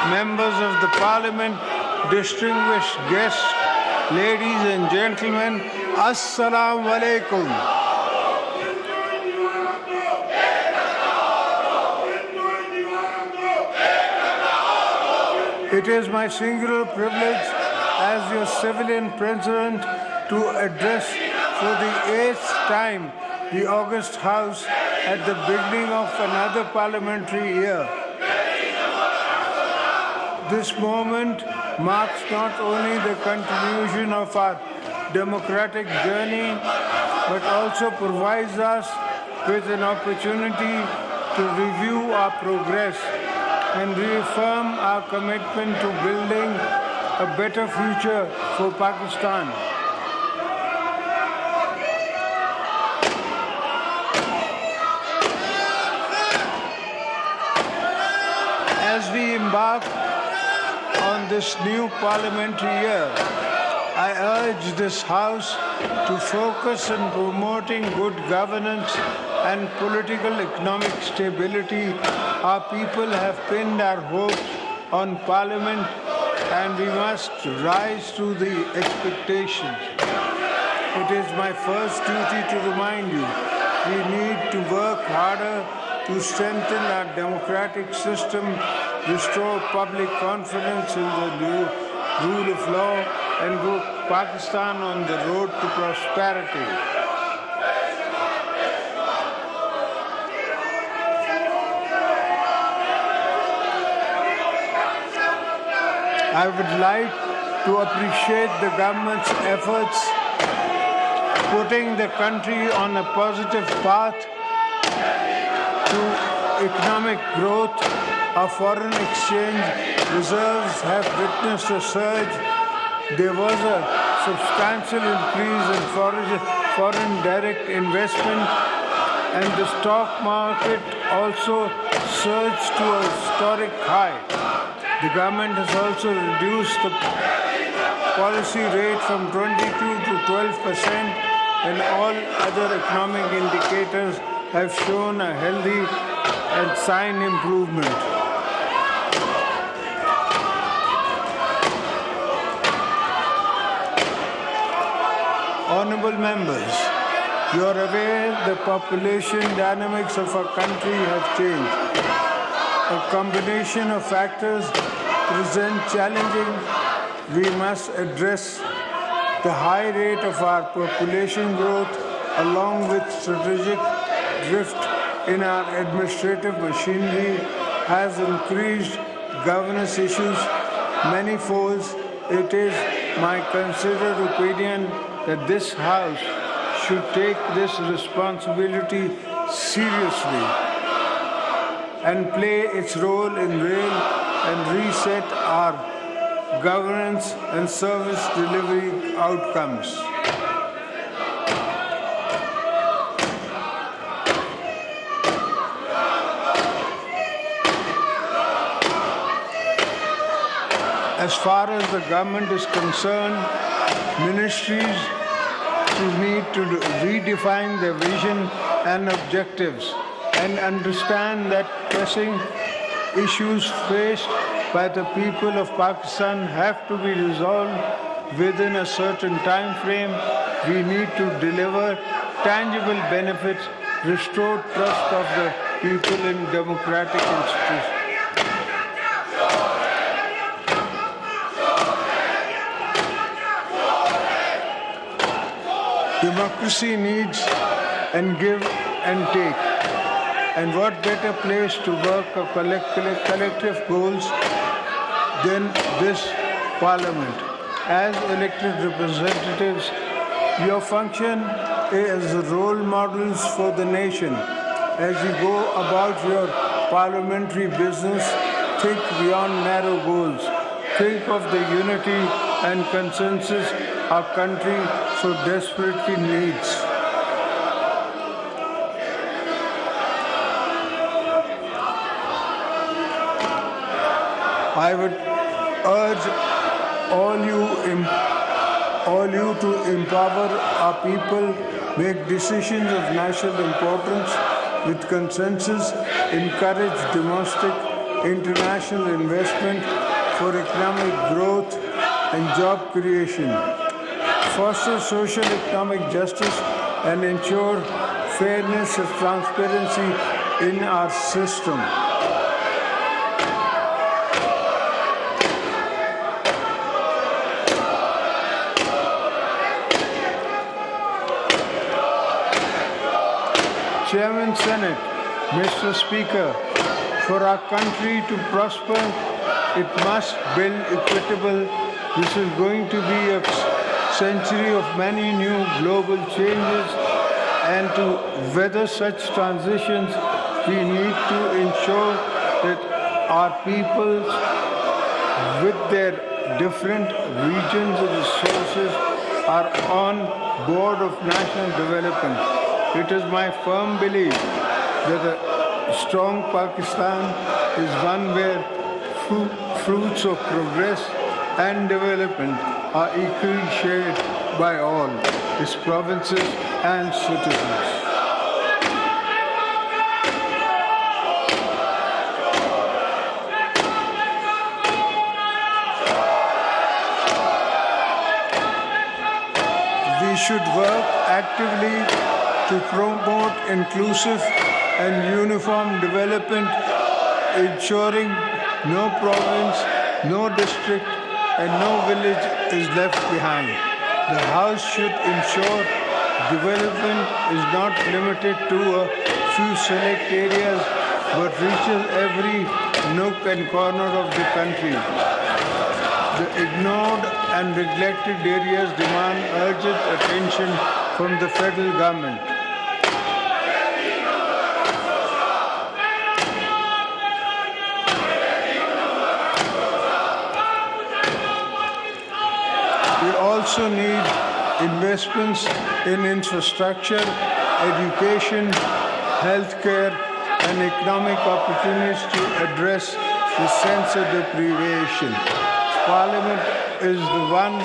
members of the Parliament, distinguished guests, ladies and gentlemen, Assalamu alaikum. It is my singular privilege as your civilian president to address for the 8th time the August House at the beginning of another parliamentary year. This moment marks not only the continuation of our democratic journey, but also provides us with an opportunity to review our progress and reaffirm our commitment to building a better future for Pakistan. As we embark on this new parliamentary year, I urge this House to focus on promoting good governance and political economic stability. Our people have pinned our hopes on Parliament, and we must rise to the expectations. It is my first duty to remind you, we need to work harder to strengthen our democratic system, restore public confidence in the new rule of law, and put Pakistan on the road to prosperity. I would like to appreciate the government's efforts putting the country on a positive path to economic growth. Our foreign exchange reserves have witnessed a surge. There was a substantial increase in foreign direct investment, and the stock market also surged to a historic high. The government has also reduced the policy rate from 22 to 12%, and all other economic indicators have shown a healthy and sign improvement. Honorable members, you are aware the population dynamics of our country have changed. A combination of factors present challenging. We must address the high rate of our population growth along with strategic drift in our administrative machinery has increased governance issues manifold. It is my considered opinion that this House should take this responsibility seriously and play its role in rail and reset our governance and service delivery outcomes. As far as the government is concerned, ministries need to redefine their vision and objectives and understand that pressing issues faced by the people of Pakistan have to be resolved within a certain time frame. We need to deliver tangible benefits, restore trust of the people in democratic institutions. Democracy needs and give and take. And what better place to work for collective goals than this Parliament? As elected representatives, your function is role models for the nation. As you go about your parliamentary business, think beyond narrow goals. Think of the unity and consensus our country so desperately needs. I would urge all you to empower our people, make decisions of national importance with consensus, encourage domestic international investment for economic growth and job creation, foster social economic justice, and ensure fairness and transparency in our system. Chairman Senate, Mr. Speaker, for our country to prosper, it must build equitable. This is going to be a century of many new global changes, and to weather such transitions, we need to ensure that our peoples, with their different regions and resources, are on board of national development. It is my firm belief that a strong Pakistan is one where fruits of progress and development are equally shared by all its provinces and citizens. We should work actively to promote inclusive and uniform development, ensuring no province, no district, and no village is left behind. The House should ensure development is not limited to a few select areas, but reaches every nook and corner of the country. The ignored and neglected areas demand urgent attention from the federal government. We also need investments in infrastructure, education, healthcare, and economic opportunities to address the sense of deprivation. Parliament is the one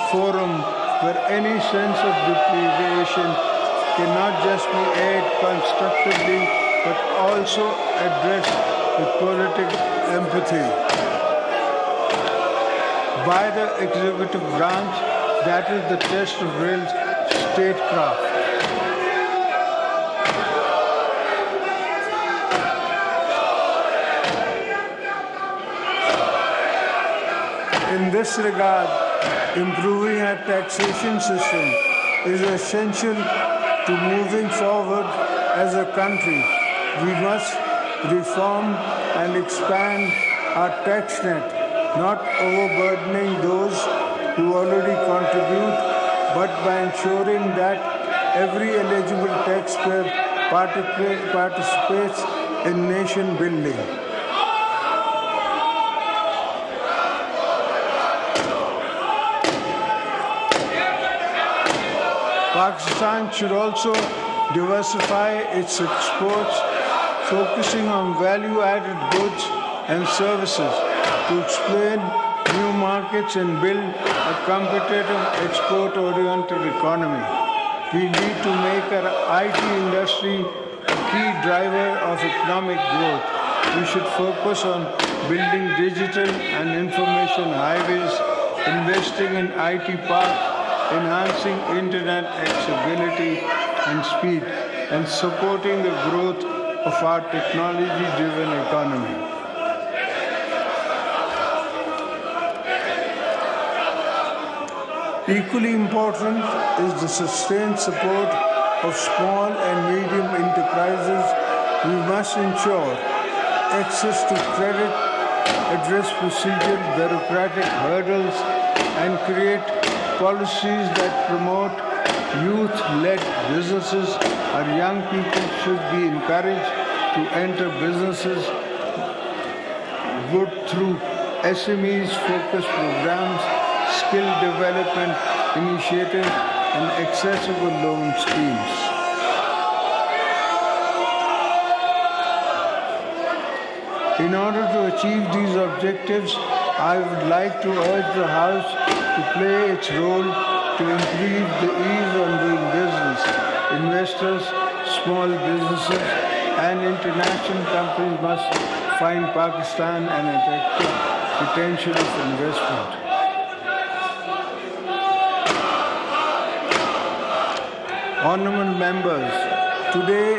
forum where any sense of deprivation cannot just be aired constructively, but also addressed with political empathy. By the executive branch, that is the test of real statecraft. In this regard, improving our taxation system is essential to moving forward as a country. We must reform and expand our tax net, not overburdening those who already contribute, but by ensuring that every eligible taxpayer participates in nation building. Pakistan should also diversify its exports, focusing on value-added goods and services to explain new markets and build a competitive export-oriented economy. We need to make our IT industry a key driver of economic growth. We should focus on building digital and information highways, investing in IT parks, enhancing internet accessibility and speed, and supporting the growth of our technology-driven economy. Equally important is the sustained support of small and medium enterprises. We must ensure access to credit, address procedural bureaucratic hurdles, and create policies that promote youth-led businesses. Our young people should be encouraged to enter businesses good through SMEs-focused programs, skill development initiatives, and accessible loan schemes. In order to achieve these objectives, I would like to urge the House to play its role to improve the ease of doing business. Investors, small businesses, and international companies must find Pakistan an attractive potential of investment. Honorable members, today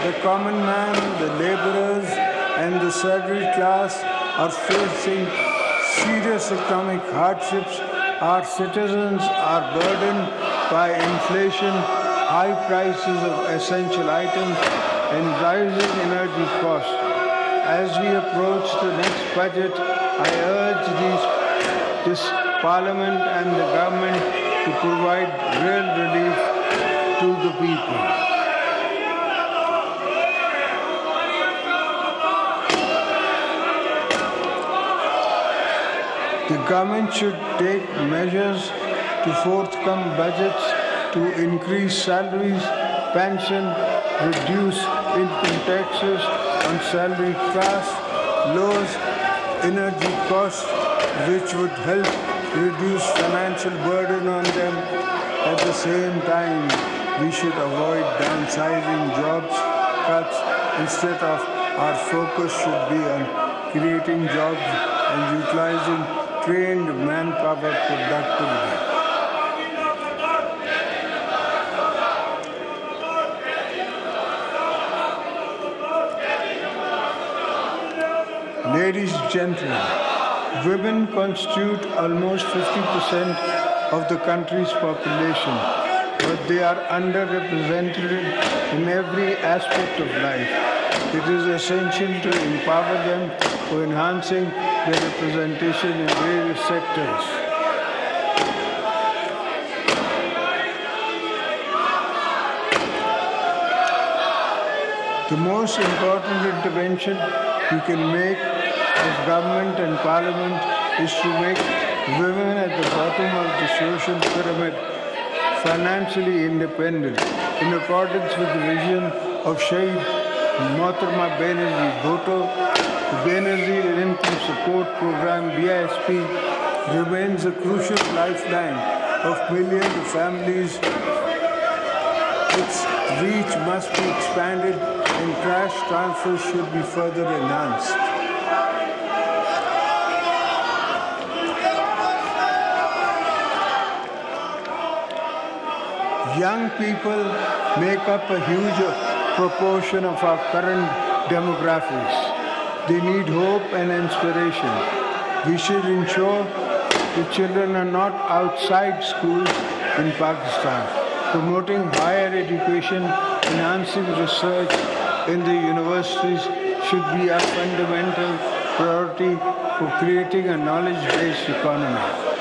the common man, the laborers and the salaried class are facing serious economic hardships. Our citizens are burdened by inflation, high prices of essential items and rising energy costs. As we approach the next budget, I urge this Parliament and the government to provide real relief to the people. The government should take measures to forthcome budgets to increase salaries, pension, reduce income taxes on salaried class, lower energy costs, which would help reduce financial burden on them. At the same time, we should avoid downsizing jobs cuts. Instead of our focus should be on creating jobs and utilizing trained manpower productively. Ladies and gentlemen, women constitute almost 50% of the country's population, but they are underrepresented in every aspect of life. It is essential to empower them for enhancing their representation in various sectors. The most important intervention we can make as government and parliament is to make women at the bottom of the social pyramid financially independent in accordance with the vision of Shaheed Mohtarma Benazir Bhutto. The Benazir Income Support Program BISP remains a crucial lifeline of millions of families. Its reach must be expanded and cash transfers should be further enhanced. Young people make up a huge proportion of our current demographics. They need hope and inspiration. We should ensure the children are not outside schools in Pakistan. Promoting higher education, enhancing research in the universities should be a fundamental priority for creating a knowledge-based economy.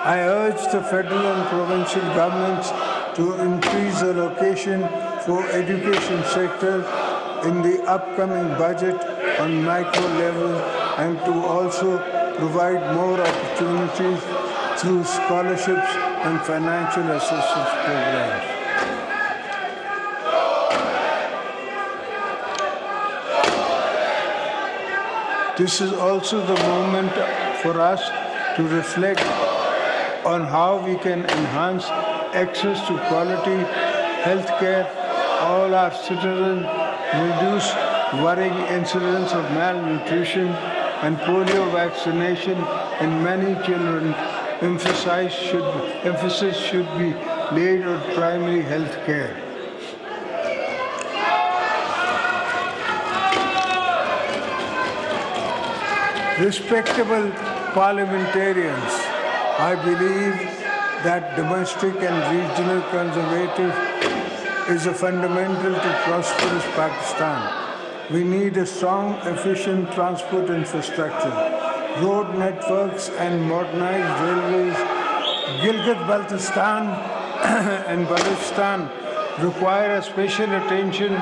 I urge the federal and provincial governments to increase allocation for education sector in the upcoming budget on micro level and to also provide more opportunities through scholarships and financial assistance programs. This is also the moment for us to reflect on how we can enhance access to quality health care. All our citizens reduce worrying incidents of malnutrition and polio vaccination in many children. Emphasis should be laid on primary health care. Respectable parliamentarians, I believe that domestic and regional conservative is a fundamental to prosperous Pakistan. We need a strong, efficient transport infrastructure, road networks and modernized railways. Gilgit-Baltistan and Balochistan require a special attention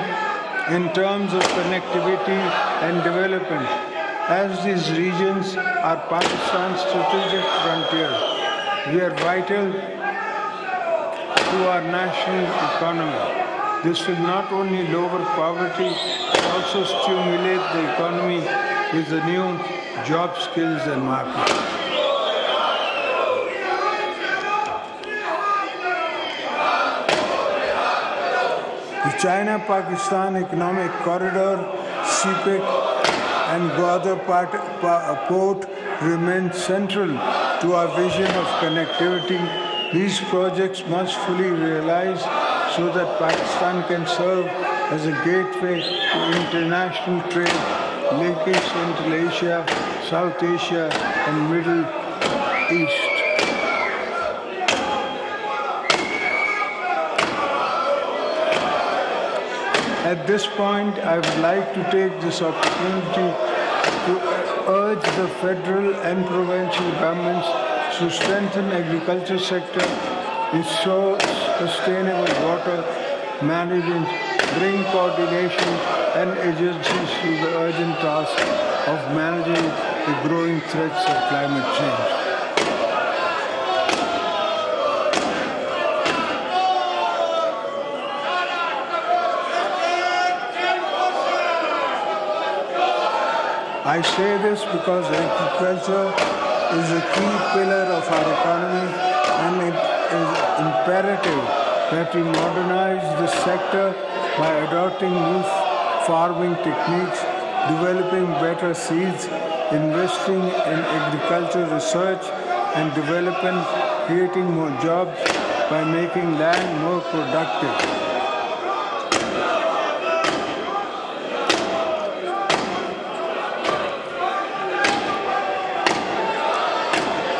in terms of connectivity and development, as these regions are Pakistan's strategic frontier. We are vital to our national economy. This will not only lower poverty, but also stimulate the economy with the new job skills and markets. China-Pakistan Economic Corridor, CPEC, and Gwadar Port remain central to our vision of connectivity. These projects must fully realize so that Pakistan can serve as a gateway to international trade, linking Central Asia, South Asia, and Middle East. At this point, I would like to take this opportunity to urge the federal and provincial governments to strengthen agriculture sector, ensure sustainable water management, bring coordination and agencies to the urgent task of managing the growing threats of climate change. I say this because agriculture is a key pillar of our economy, and it is imperative that we modernize this sector by adopting new farming techniques, developing better seeds, investing in agricultural research and development, creating more jobs by making land more productive.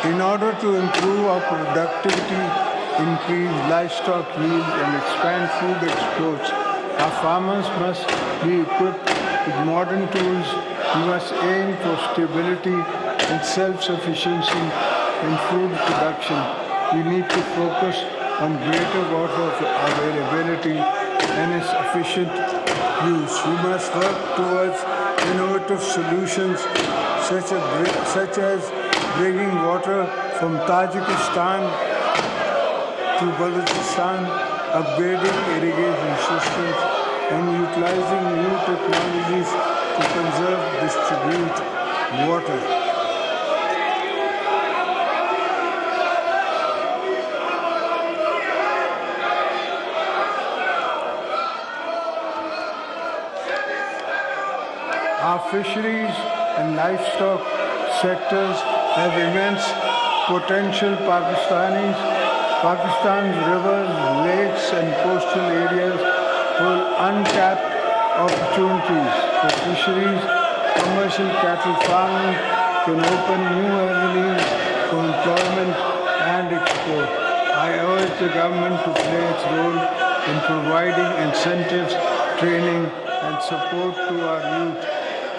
In order to improve our productivity, increase livestock yield, and expand food exports, our farmers must be equipped with modern tools. We must aim for stability and self-sufficiency in food production. We need to focus on greater water availability and its efficient use. We must work towards innovative solutions such as bringing water from Tajikistan to Balochistan, upgrading irrigation systems, and utilizing new technologies to conserve and distribute water. Our fisheries and livestock sectors have immense potential. Pakistan's rivers, lakes, and coastal areas hold untapped opportunities for fisheries. Commercial cattle farming can open new avenues for employment and export. I urge the government to play its role in providing incentives, training, and support to our youth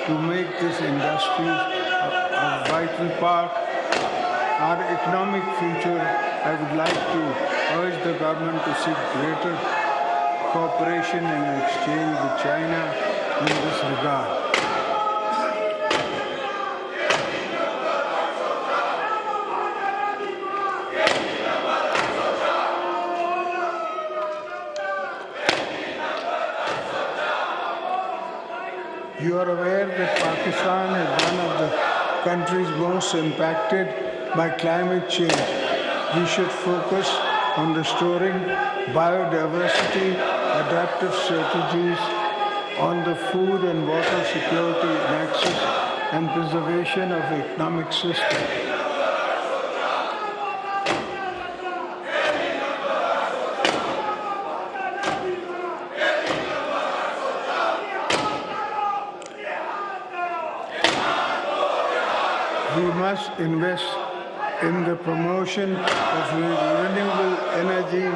to make this industry a vital part our economic future. I would like to urge the government to seek greater cooperation and exchange with China in this regard. You are aware that Pakistan is one of the countries most impacted by climate change. We should focus on restoring biodiversity, adaptive strategies on the food and water security nexus, and preservation of economic system. We must invest in the promotion of renewable energy,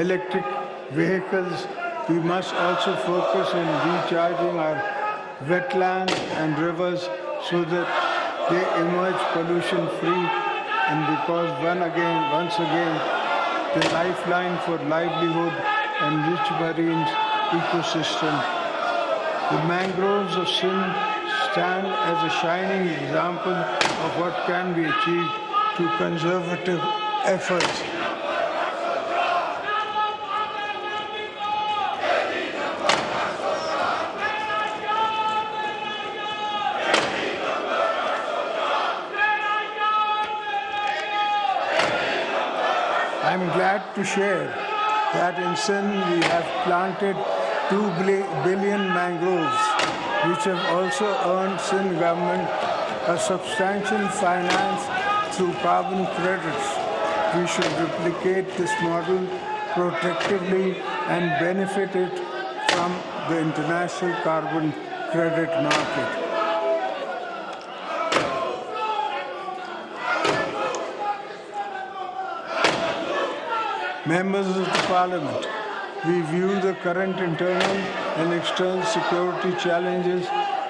electric vehicles. We must also focus on recharging our wetlands and rivers so that they emerge pollution-free, and because once again, the lifeline for livelihood and rich marine ecosystem. The mangroves of Sindh stand as a shining example of what can be achieved through conservative efforts. I am glad to share that in Sindh we have planted billion mangroves, which have also earned Sindh government a substantial finance through carbon credits. We should replicate this model protectively and benefit it from the international carbon credit market. Members of the Parliament, we view the current internal and external security challenges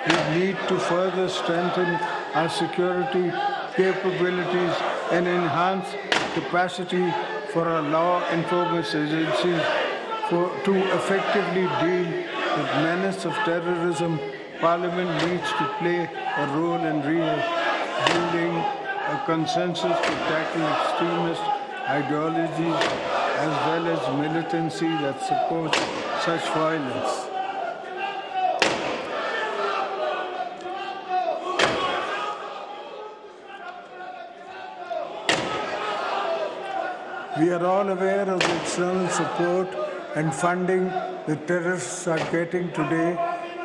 we need to further strengthen our security capabilities and enhance capacity for our law enforcement agencies to effectively deal with menace of terrorism. Parliament needs to play a role in building a consensus to tackle extremist ideologies as well as militancy that supports such violence. We are all aware of the external support and funding the terrorists are getting today,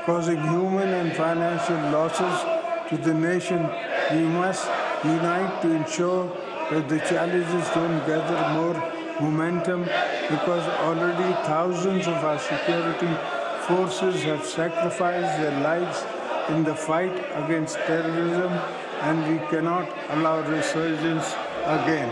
causing human and financial losses to the nation. We must unite to ensure that the challenges don't gather more momentum, because already thousands of our security forces have sacrificed their lives in the fight against terrorism, and we cannot allow resurgence again.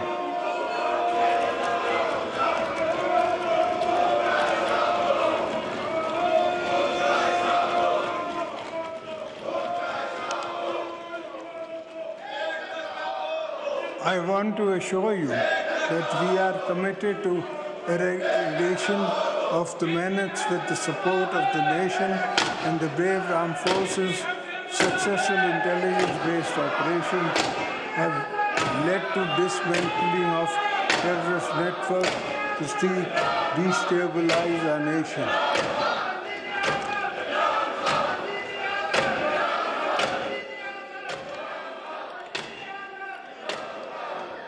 I want to assure you that we are committed to eradication of the menace with the support of the nation and the brave armed forces. Successful intelligence-based operations have led to dismantling of terrorist networks to destabilize our nation.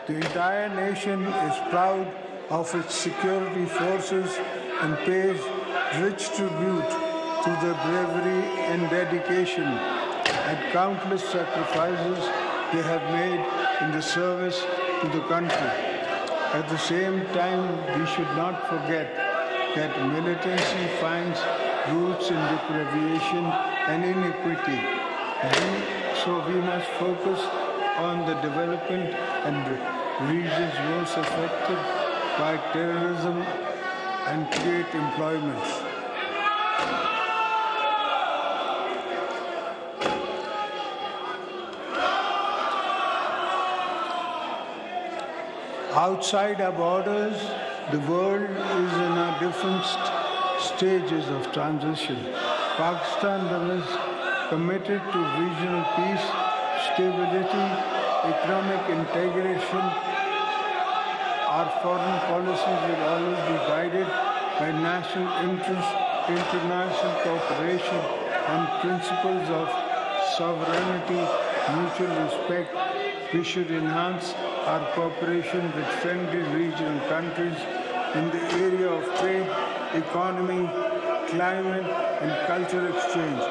The entire nation is proud of its security forces and pays rich tribute to their bravery and dedication and countless sacrifices they have made in the service to the country. At the same time, we should not forget that militancy finds roots in deprivation and inequity. So we must focus on the development and regions most affected by terrorism and create employment. Outside our borders, the world is in a different stages of transition. Pakistan remains committed to regional peace, stability, economic integration. Our foreign policies will always be guided by national interest, international cooperation, and principles of sovereignty, mutual respect. We should enhance our cooperation with friendly regional countries in the area of trade, economy, climate, and cultural exchange.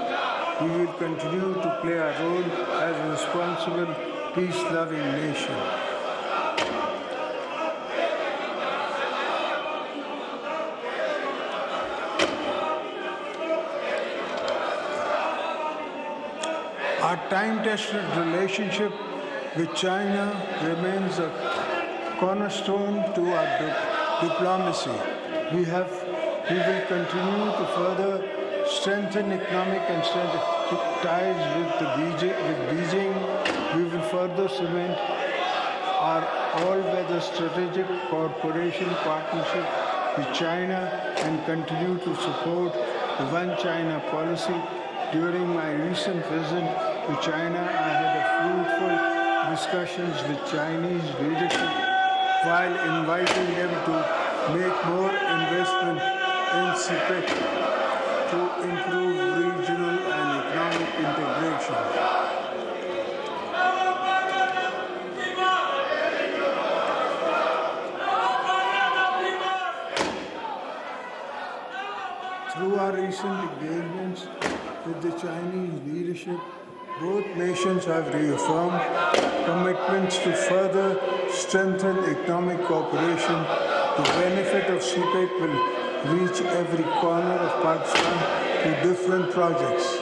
We will continue to play our role as a responsible, peace-loving nation. Our time-tested relationship with China remains a cornerstone to our diplomacy. We will continue to further strengthen economic and strategic ties with Beijing. We will further cement our all-weather strategic cooperation partnership with China and continue to support the One China policy. During my recent visit to China, I had a fruitful discussions with Chinese leadership while inviting them to make more investment in CPEC to improve regional and economic integration. Through our recent the Chinese leadership, both nations have reaffirmed commitments to further strengthen economic cooperation. The benefit of CPEC will reach every corner of Pakistan through different projects.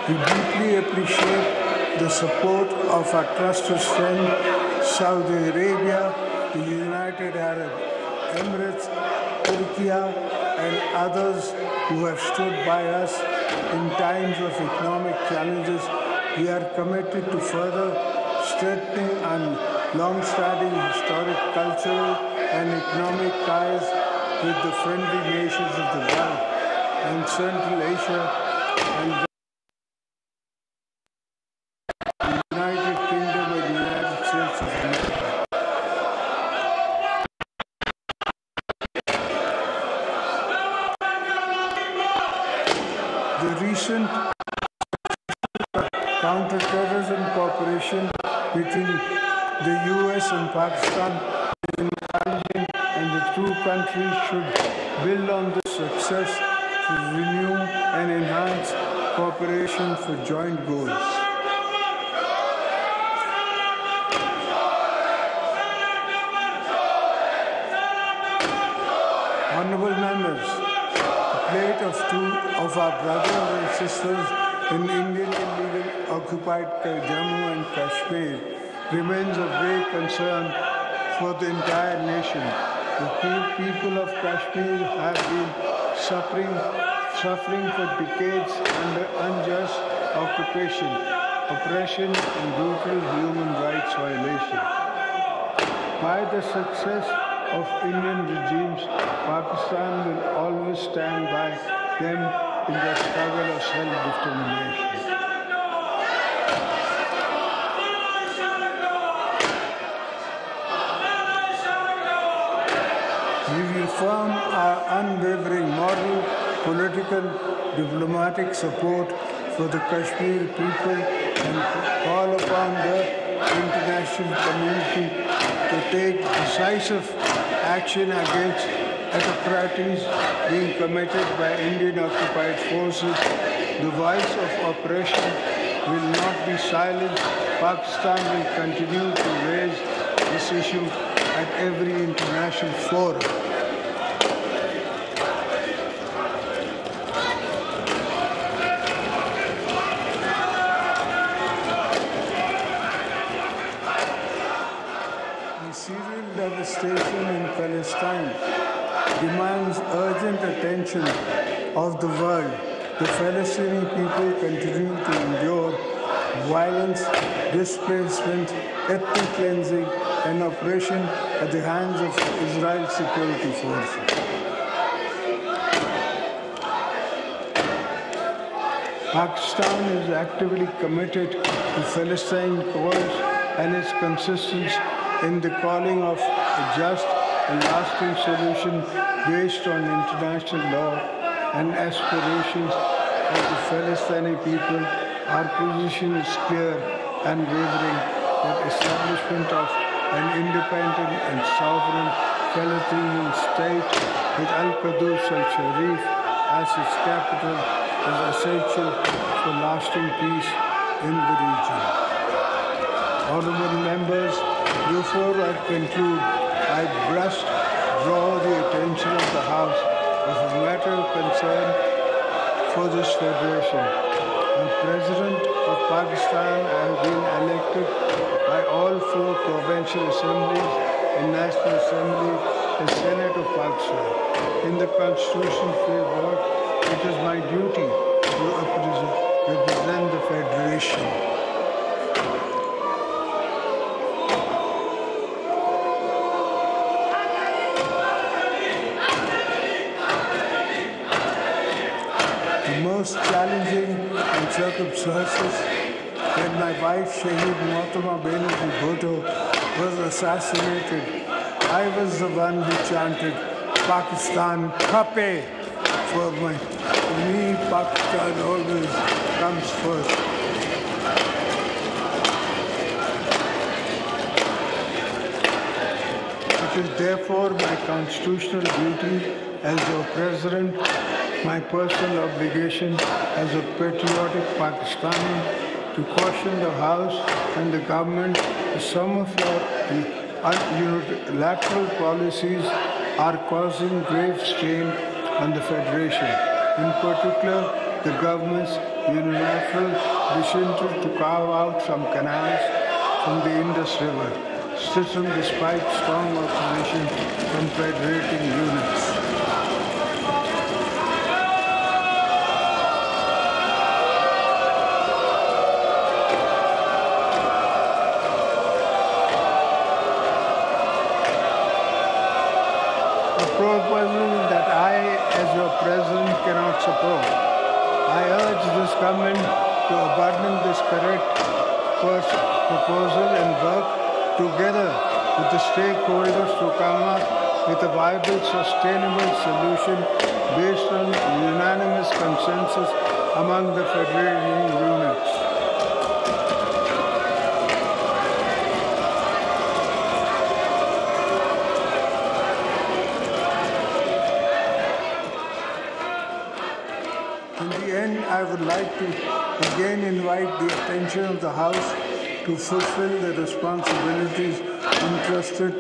We deeply appreciate the support of our trusted friend Saudi Arabia, the United Arab Emirates, Turkey, and others who have stood by us in times of economic challenges. We are committed to further strengthening our long-standing historic, cultural, and economic ties with the friendly nations of the Gulf and Central Asia and counter-terrorism cooperation between the U.S. and Pakistan is encouraging, and the two countries should build on this success to renew and enhance cooperation for joint goals. Honorable members, the plight of two of our brothers and sisters in Indian illegal occupied Jammu and Kashmir remains of great concern for the entire nation. The people of Kashmir have been suffering for decades under unjust occupation, oppression, and brutal human rights violation. By the success of Indian regimes, Pakistan will always stand by them in the struggle of self-determination. We reaffirm our unwavering moral, political, diplomatic support for the Kashmir people and call upon the international community to take decisive action against autocracies being committed by Indian-occupied forces. The voice of oppression will not be silenced. Pakistan will continue to raise this issue at every international forum. The Syrian devastation in Palestine demands urgent attention of the world. The Palestinian people continue to endure violence, displacement, ethnic cleansing, and oppression at the hands of Israel's security forces. Pakistan is actively committed to Palestine cause and is consistent in the calling of a just and lasting solution based on international law and aspirations of the Palestinian people. Our position is clear and wavering that establishment of an independent and sovereign Palestinian state with Al-Quds al-Sharif as its capital is essential for lasting peace in the region. Honorable members, before I conclude, I must draw the attention of the House of a matter of concern for this federation. The President of Pakistan has been elected by all four provincial assemblies and National Assembly and Senate of Pakistan. In the Constitution framework, it is my duty to represent the federation. Most challenging and circumstances when my wife Shaheed Mohtama Benazir Bhutto was assassinated, I was the one who chanted Pakistan Khape for me. Pakistan always comes first. is therefore my constitutional duty as your President, my personal obligation as a patriotic Pakistani to caution the House and the government that some of your unilateral policies are causing grave strain on the Federation. In particular, the government's unilateral decision to carve out some canals from the Indus River system despite strong opposition from federating units. A proposal that I, as your President, cannot support. I urge this government to abandon this correct proposal and work together with the stakeholders to come up with a viable, sustainable solution based on unanimous consensus among the federating units. In the end, I would like to again invite the attention of the House to fulfill the responsibilities entrusted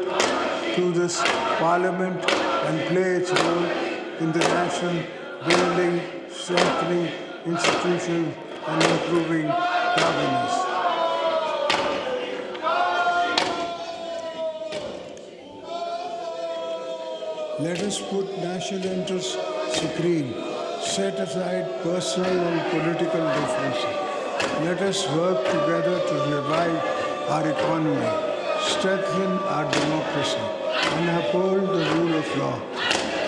to this Parliament and play its role in the national building, strengthening institutions and improving governance. Let us put national interests supreme, set aside personal and political differences. Let us work together to revive our economy, strengthen our democracy, and uphold the rule of law.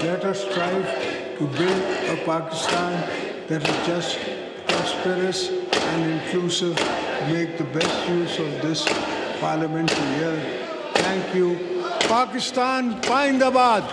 Let us strive to build a Pakistan that is just, prosperous, and inclusive, make the best use of this parliamentary year. Thank you. Pakistan, Pindabad!